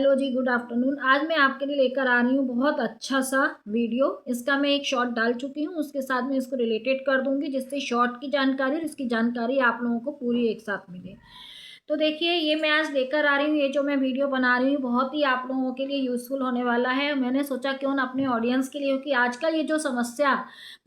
Hello जी, good afternoon. आज मैं आपके लिए लेकर आ रही हूँ बहुत अच्छा सा वीडियो। इसका मैं एक शॉर्ट डाल चुकी हूँ, उसके साथ मैं इसको रिलेटेड कर दूंगी जिससे शॉर्ट की जानकारी और इसकी जानकारी आप लोगों को पूरी एक साथ मिले। तो देखिए, ये मैं आज लेकर आ रही हूँ, ये जो मैं वीडियो बना रही हूँ बहुत ही आप लोगों के लिए यूज़फुल होने वाला है। मैंने सोचा क्यों ना अपने ऑडियंस के लिए, क्योंकि आजकल ये जो समस्या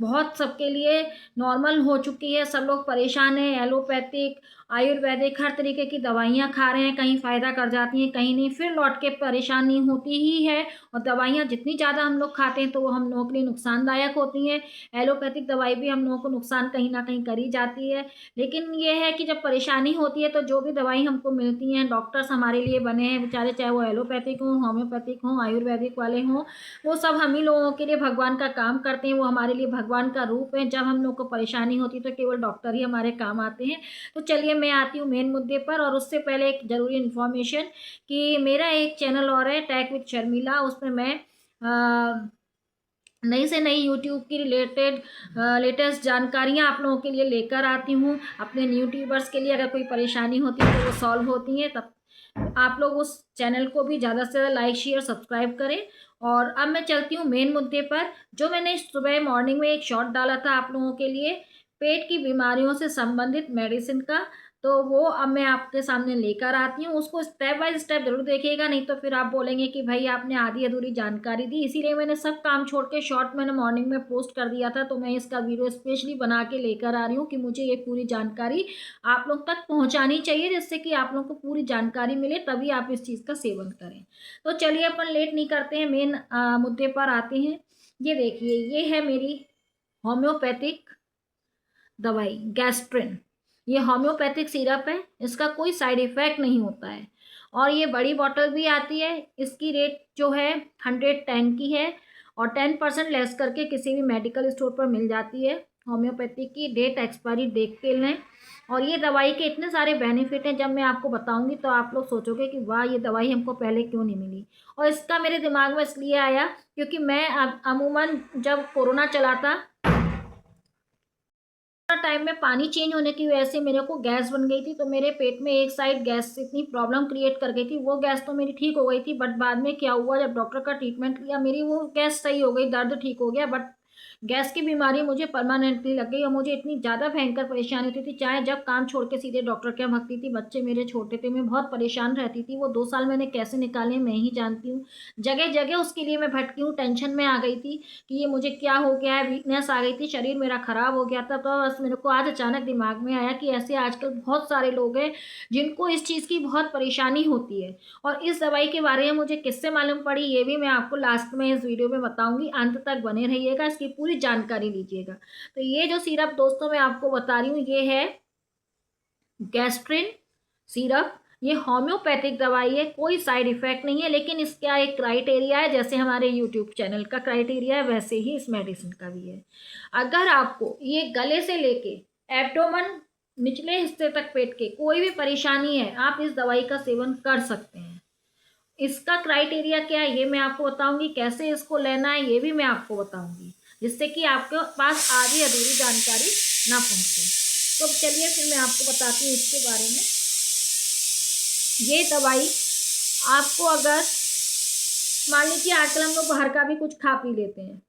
बहुत सबके लिए नॉर्मल हो चुकी है, सब लोग परेशान हैं। एलोपैथिक, आयुर्वेदिक, हर तरीके की दवाइयाँ खा रहे हैं, कहीं फ़ायदा कर जाती हैं, कहीं नहीं, फिर लौट के परेशानी होती ही है। और दवाइयाँ जितनी ज़्यादा हम लोग खाते हैं तो वो हम लोगों के लिए नुकसानदायक होती हैं। एलोपैथिक दवाई भी हम लोगों को नुकसान कहीं ना कहीं करी जाती है। लेकिन ये है कि जब परेशानी होती है तो जो भी दवाई हमको मिलती हैं, डॉक्टर्स हमारे लिए बने हैं बेचारे, चाहे वो एलोपैथिक हों, होम्योपैथिक हों, आयुर्वेदिक वाले हों, वो सब हम ही लोगों के लिए भगवान का काम करते हैं। वो हमारे लिए भगवान का रूप है। जब हम लोग को परेशानी होती है तो केवल डॉक्टर ही हमारे काम आते हैं। तो चलिए मैं आती हूँ मेन मुद्दे पर, और उससे पहले एक ज़रूरी इन्फॉर्मेशन कि मेरा एक चैनल और है, टेक विद शर्मिला। उसमें मैं नई से नई यूट्यूब की रिलेटेड लेटेस्ट जानकारियाँ आप लोगों के लिए लेकर आती हूँ। अपने यूट्यूबर्स के लिए अगर कोई परेशानी होती है तो वो सॉल्व होती है। तब आप लोग उस चैनल को भी ज़्यादा से ज़्यादा लाइक शेयर सब्सक्राइब करें। और अब मैं चलती हूँ मेन मुद्दे पर। जो मैंने सुबह मॉर्निंग में एक शॉर्ट डाला था आप लोगों के लिए, पेट की बीमारियों से संबंधित मेडिसिन का, तो वो अब मैं आपके सामने लेकर आती हूँ। उसको स्टेप बाय स्टेप जरूर देखिएगा, नहीं तो फिर आप बोलेंगे कि भाई आपने आधी अधूरी जानकारी दी। इसीलिए मैंने सब काम छोड़ के शॉर्ट मैंने मॉर्निंग में पोस्ट कर दिया था, तो मैं इसका वीडियो स्पेशली बना के लेकर आ रही हूँ कि मुझे ये पूरी जानकारी आप लोग तक पहुँचानी चाहिए, जिससे कि आप लोग को पूरी जानकारी मिले, तभी आप इस चीज़ का सेवन करें। तो चलिए अपन लेट नहीं करते हैं, मेन मुद्दे पर आते हैं। ये देखिए, ये है मेरी होम्योपैथिक दवाई गैस्ट्रिन। ये होम्योपैथिक सिरप है, इसका कोई साइड इफेक्ट नहीं होता है। और ये बड़ी बॉटल भी आती है। इसकी रेट जो है 110 की है, और 10% लेस करके किसी भी मेडिकल स्टोर पर मिल जाती है। होम्योपैथिक की डेट एक्सपायरी देख के लें। और ये दवाई के इतने सारे बेनिफिट हैं, जब मैं आपको बताऊंगी तो आप लोग सोचोगे कि वाह, ये दवाई हमको पहले क्यों नहीं मिली। और इसका मेरे दिमाग में इसलिए आया क्योंकि मैं अमूमन जब कोरोना चला था टाइम में पानी चेंज होने की वजह से मेरे को गैस बन गई थी। तो मेरे पेट में एक साइड गैस इतनी प्रॉब्लम क्रिएट कर गई थी। वो गैस तो मेरी ठीक हो गई थी, बट बाद में क्या हुआ, जब डॉक्टर का ट्रीटमेंट लिया मेरी वो गैस सही हो गई, दर्द ठीक हो गया, बट गैस की बीमारी मुझे परमानेंटली लग गई। और मुझे इतनी ज़्यादा भयंकर परेशानी होती थी, चाहे जब काम छोड़ के सीधे डॉक्टर के यहाँ भगती थी। बच्चे मेरे छोटे थे, मैं बहुत परेशान रहती थी। वो 2 साल मैंने कैसे निकाले मैं ही जानती हूँ। जगह जगह उसके लिए मैं भटकी हूँ, टेंशन में आ गई थी कि ये मुझे क्या हो गया है, वीकनेस आ गई थी, शरीर मेरा खराब हो गया था। तो बस मेरे को आज अचानक दिमाग में आया कि ऐसे आजकल बहुत सारे लोग हैं जिनको इस चीज़ की बहुत परेशानी होती है। और इस दवाई के बारे में मुझे किससे मालूम पड़ी, ये भी मैं आपको लास्ट में इस वीडियो में बताऊंगी। अंत तक बने रहिएगा, इसकी पूरी जानकारी लीजिएगा। तो ये जो सिरप दोस्तों मैं आपको बता रही हूँ, ये है गैस्ट्रिन सिरप। ये होम्योपैथिक दवाई है, कोई साइड इफेक्ट नहीं है। लेकिन इसका एक क्राइटेरिया है, जैसे हमारे यूट्यूब चैनल का क्राइटेरिया है वैसे ही इस मेडिसिन का भी है। अगर आपको ये गले से लेके एब्डोमेन, निचले हिस्से तक पेट के कोई भी परेशानी है, आप इस दवाई का सेवन कर सकते हैं। इसका क्राइटेरिया क्या है ये मैं आपको बताऊंगी, कैसे इसको लेना है ये भी मैं आपको बताऊंगी, जिससे कि आपके पास आधी अधूरी जानकारी ना पहुंचे। तो चलिए फिर मैं आपको बताती हूँ इसके बारे में। ये दवाई आपको, अगर मान लीजिए आजकल हम लोग बाहर का भी कुछ खा पी लेते हैं,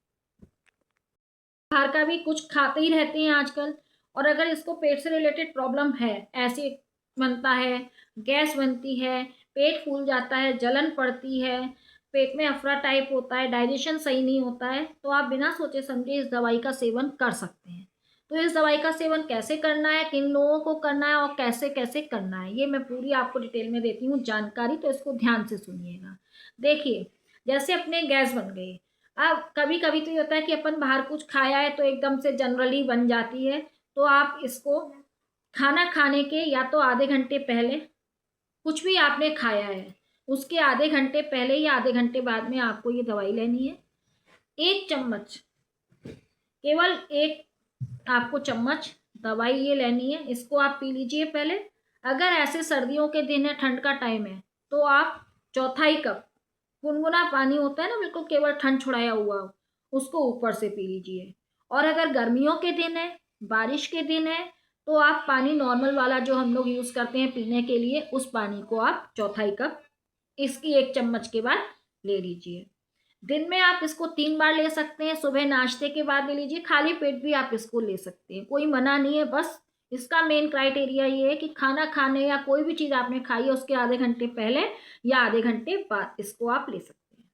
बाहर का भी कुछ खाते ही रहते हैं आजकल, और अगर इसको पेट से रिलेटेड प्रॉब्लम है, ऐसे बनता है, गैस बनती है, पेट फूल जाता है, जलन पड़ती है, पेट में अफरा टाइप होता है, डाइजेशन सही नहीं होता है, तो आप बिना सोचे समझे इस दवाई का सेवन कर सकते हैं। तो इस दवाई का सेवन कैसे करना है, किन लोगों को करना है और कैसे कैसे करना है, ये मैं पूरी आपको डिटेल में देती हूँ जानकारी, तो इसको ध्यान से सुनिएगा। देखिए, जैसे अपने गैस बन गई, अब कभी कभी तो ये होता है कि अपन बाहर कुछ खाया है तो एकदम से जनरली बन जाती है। तो आप इसको खाना खाने के या तो आधे घंटे पहले, कुछ भी आपने खाया है उसके आधे घंटे पहले या आधे घंटे बाद में आपको ये दवाई लेनी है। 1 चम्मच, केवल एक आपको चम्मच दवाई ये लेनी है, इसको आप पी लीजिए पहले। अगर ऐसे सर्दियों के दिन है, ठंड का टाइम है, तो आप चौथाई कप गुनगुना पानी होता है ना, बिल्कुल केवल ठंड छुड़ाया हुआ, उसको ऊपर से पी लीजिए। और अगर गर्मियों के दिन है, बारिश के दिन है, तो आप पानी नॉर्मल वाला जो हम लोग यूज करते हैं पीने के लिए, उस पानी को आप चौथाई कप इसकी 1 चम्मच के बाद ले लीजिए। दिन में आप इसको 3 बार ले सकते हैं, सुबह नाश्ते के बाद ले लीजिए, खाली पेट भी आप इसको ले सकते हैं, कोई मना नहीं है। बस इसका मेन क्राइटेरिया ये है कि खाना खाने या कोई भी चीज़ आपने खाई है उसके आधे घंटे पहले या आधे घंटे बाद इसको आप ले सकते हैं।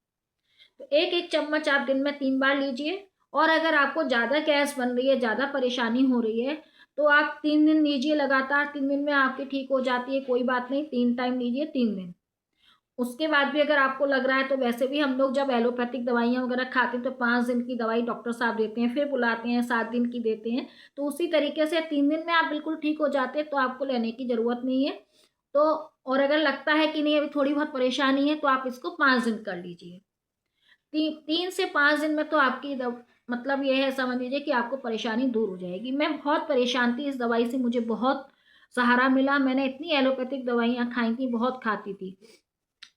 तो एक एक चम्मच आप दिन में 3 बार लीजिए। और अगर आपको ज़्यादा गैस बन रही है, ज़्यादा परेशानी हो रही है, तो आप 3 दिन लीजिए लगातार। 3 दिन में आपकी ठीक हो जाती है, कोई बात नहीं, 3 टाइम लीजिए 3 दिन। उसके बाद भी अगर आपको लग रहा है तो वैसे भी हम लोग जब एलोपैथिक दवाइयाँ वगैरह खाते हैं तो 5 दिन की दवाई डॉक्टर साहब देते हैं, फिर बुलाते हैं 7 दिन की देते हैं। तो उसी तरीके से 3 दिन में आप बिल्कुल ठीक हो जाते हैं तो आपको लेने की ज़रूरत नहीं है। तो और अगर लगता है कि नहीं अभी थोड़ी बहुत परेशानी है तो आप इसको 5 दिन कर लीजिए। 3 से 5 दिन में तो आपकी मतलब ये है, समझ लीजिए कि आपको परेशानी दूर हो जाएगी। मैं बहुत परेशान थी इस दवाई से, मुझे बहुत सहारा मिला। मैंने इतनी एलोपैथिक दवाइयाँ खाई थी, बहुत खाती थी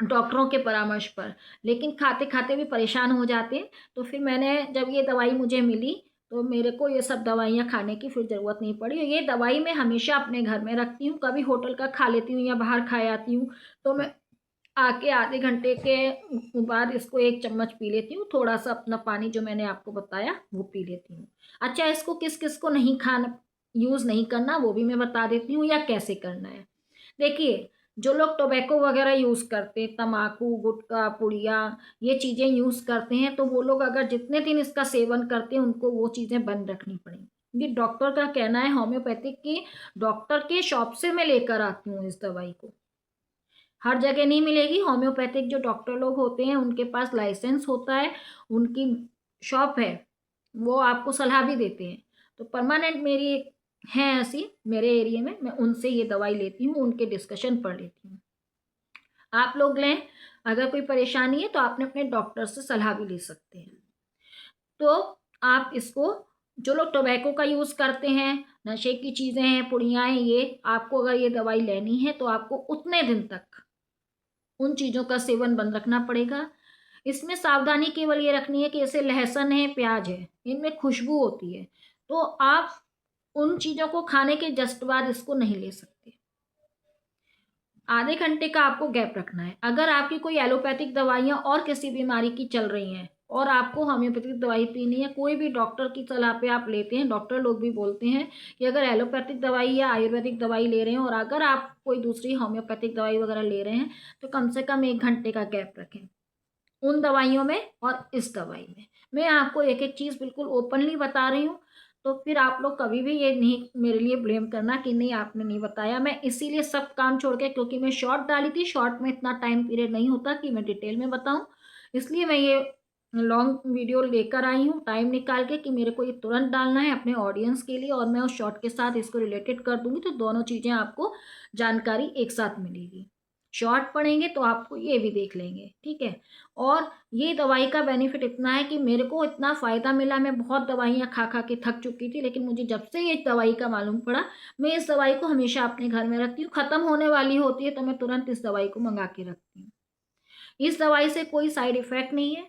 डॉक्टरों के परामर्श पर, लेकिन खाते खाते भी परेशान हो जाते हैं। तो फिर मैंने जब ये दवाई मुझे मिली तो मेरे को ये सब दवाइयाँ खाने की फिर ज़रूरत नहीं पड़ी। और ये दवाई मैं हमेशा अपने घर में रखती हूँ, कभी होटल का खा लेती हूँ या बाहर खा आती हूँ तो मैं आके आधे घंटे के बाद इसको 1 चम्मच पी लेती हूँ, थोड़ा सा अपना पानी जो मैंने आपको बताया वो पी लेती हूँ। अच्छा, इसको किस किस को नहीं खाना, यूज़ नहीं करना, वो भी मैं बता देती हूँ या कैसे करना है। देखिए, जो लोग टोबैको वगैरह यूज़ करते हैं, तम्बाकू, गुटखा, पुड़िया, ये चीज़ें यूज़ करते हैं, तो वो लोग अगर जितने दिन इसका सेवन करते हैं उनको वो चीज़ें बंद रखनी पड़ेंगी। ये डॉक्टर का कहना है, होम्योपैथिक की डॉक्टर के शॉप से मैं लेकर आती हूँ इस दवाई को। हर जगह नहीं मिलेगी। होम्योपैथिक जो डॉक्टर लोग होते हैं उनके पास लाइसेंस होता है, उनकी शॉप है, वो आपको सलाह भी देते हैं। तो परमानेंट मेरी एक है ऐसी मेरे एरिया में, मैं उनसे ये दवाई लेती हूँ, उनके डिस्कशन पढ़ लेती हूँ। आप लोग लें, अगर कोई परेशानी है तो आपने अपने डॉक्टर से सलाह भी ले सकते हैं। तो आप इसको, जो लोग टोबैको का यूज़ करते हैं, नशे की चीज़ें हैं, पुड़ियाँ हैं, ये आपको अगर ये दवाई लेनी है तो आपको उतने दिन तक उन चीज़ों का सेवन बंद रखना पड़ेगा। इसमें सावधानी केवल ये रखनी है कि जैसे लहसुन है, प्याज है, इनमें खुशबू होती है, तो आप उन चीज़ों को खाने के जस्ट बाद इसको नहीं ले सकते। आधे घंटे का आपको गैप रखना है। अगर आपकी कोई एलोपैथिक दवाइयाँ और किसी बीमारी की चल रही हैं और आपको होम्योपैथिक दवाई पीनी है, कोई भी डॉक्टर की सलाह पे आप लेते हैं, डॉक्टर लोग भी बोलते हैं कि अगर एलोपैथिक दवाई या आयुर्वेदिक दवाई ले रहे हैं और अगर आप कोई दूसरी होम्योपैथिक दवाई वगैरह ले रहे हैं तो कम से कम 1 घंटे का गैप रखें उन दवाइयों में और इस दवाई में। मैं आपको एक एक चीज़ बिल्कुल ओपनली बता रही हूँ, तो फिर आप लोग कभी भी ये नहीं मेरे लिए ब्लेम करना कि नहीं आपने नहीं बताया। मैं इसीलिए सब काम छोड़ के, क्योंकि मैं शॉर्ट डाली थी, शॉर्ट में इतना टाइम पीरियड नहीं होता कि मैं डिटेल में बताऊँ, इसलिए मैं ये लॉन्ग वीडियो लेकर आई हूँ टाइम निकाल के कि मेरे को ये तुरंत डालना है अपने ऑडियंस के लिए, और मैं उस शॉर्ट के साथ इसको रिलेटेड कर दूंगी तो दोनों चीज़ें आपको जानकारी एक साथ मिलेगी। शॉर्ट पढ़ेंगे तो आपको ये भी देख लेंगे, ठीक है। और ये दवाई का बेनिफिट इतना है कि मेरे को इतना फ़ायदा मिला, मैं बहुत दवाइयाँ खा खा के थक चुकी थी, लेकिन मुझे जब से ये दवाई का मालूम पड़ा, मैं इस दवाई को हमेशा अपने घर में रखती हूँ। ख़त्म होने वाली होती है तो मैं तुरंत इस दवाई को मंगा के रखती हूँ। इस दवाई से कोई साइड इफ़ेक्ट नहीं है।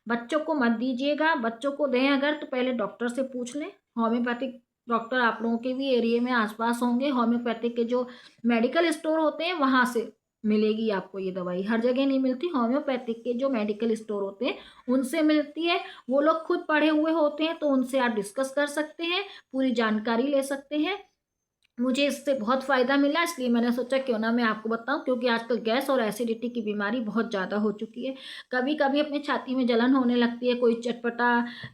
बच्चों को मत दीजिएगा, बच्चों को दें अगर तो पहले डॉक्टर से पूछ लें। होम्योपैथिक डॉक्टर आप लोगों के भी एरिया में आसपास होंगे, होम्योपैथिक के जो मेडिकल स्टोर होते हैं वहाँ से मिलेगी आपको ये दवाई। हर जगह नहीं मिलती, होम्योपैथिक के जो मेडिकल स्टोर होते हैं उनसे मिलती है। वो लोग खुद पढ़े हुए होते हैं तो उनसे आप डिस्कस कर सकते हैं, पूरी जानकारी ले सकते हैं। मुझे इससे बहुत फ़ायदा मिला, इसलिए मैंने सोचा क्यों ना मैं आपको बताऊं, क्योंकि आजकल गैस और एसिडिटी की बीमारी बहुत ज़्यादा हो चुकी है। कभी कभी अपने छाती में जलन होने लगती है, कोई चटपटा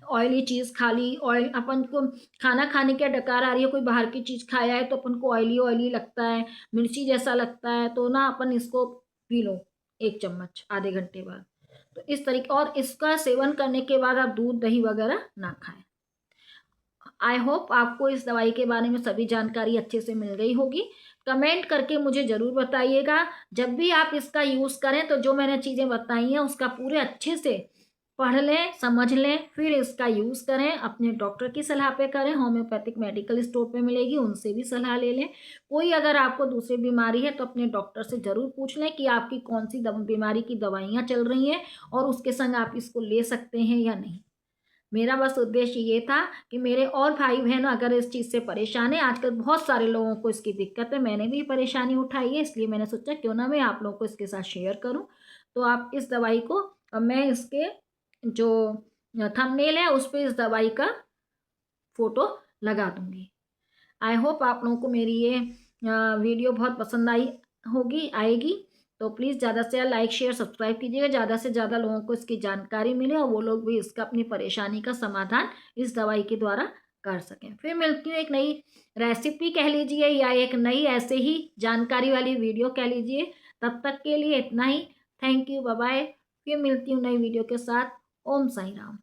ऑयली चीज़ खा ली, ऑयल अपन को खाना खाने की डकार आ रही है, कोई बाहर की चीज़ खाया है तो अपन को ऑयली ऑयली लगता है, मिर्ची जैसा लगता है, तो ना अपन इसको पी लो 1 चम्मच आधे घंटे बाद। तो इस तरीके, और इसका सेवन करने के बाद आप दूध दही वगैरह ना खाएं। आई होप आपको इस दवाई के बारे में सभी जानकारी अच्छे से मिल गई होगी। कमेंट करके मुझे ज़रूर बताइएगा। जब भी आप इसका यूज़ करें तो जो मैंने चीज़ें बताई हैं उसका पूरे अच्छे से पढ़ लें, समझ लें, फिर इसका यूज़ करें। अपने डॉक्टर की सलाह पे करें, होम्योपैथिक मेडिकल स्टोर पे मिलेगी, उनसे भी सलाह ले लें। कोई अगर आपको दूसरी बीमारी है तो अपने डॉक्टर से ज़रूर पूछ लें कि आपकी कौन सी बीमारी की दवाइयाँ चल रही हैं और उसके संग आप इसको ले सकते हैं या नहीं। मेरा बस उद्देश्य ये था कि मेरे और भाई बहन अगर इस चीज़ से परेशान है, आजकल बहुत सारे लोगों को इसकी दिक्कत है, मैंने भी परेशानी उठाई है, इसलिए मैंने सोचा क्यों ना मैं आप लोगों को इसके साथ शेयर करूं। तो आप इस दवाई को, मैं इसके जो थंबनेल है उस पे इस दवाई का फोटो लगा दूंगी। आई होप आप लोगों को मेरी ये वीडियो बहुत पसंद आएगी। तो प्लीज़ ज़्यादा से ज़्यादा लाइक शेयर सब्सक्राइब कीजिएगा, ज़्यादा से ज़्यादा लोगों को इसकी जानकारी मिले और वो लोग भी इसका अपनी परेशानी का समाधान इस दवाई के द्वारा कर सकें। फिर मिलती हूँ एक नई रेसिपी कह लीजिए या एक नई ऐसे ही जानकारी वाली वीडियो कह लीजिए। तब तक के लिए इतना ही। Thank you, bye bye. फिर मिलती हूँ नई वीडियो के साथ। ओम साई राम।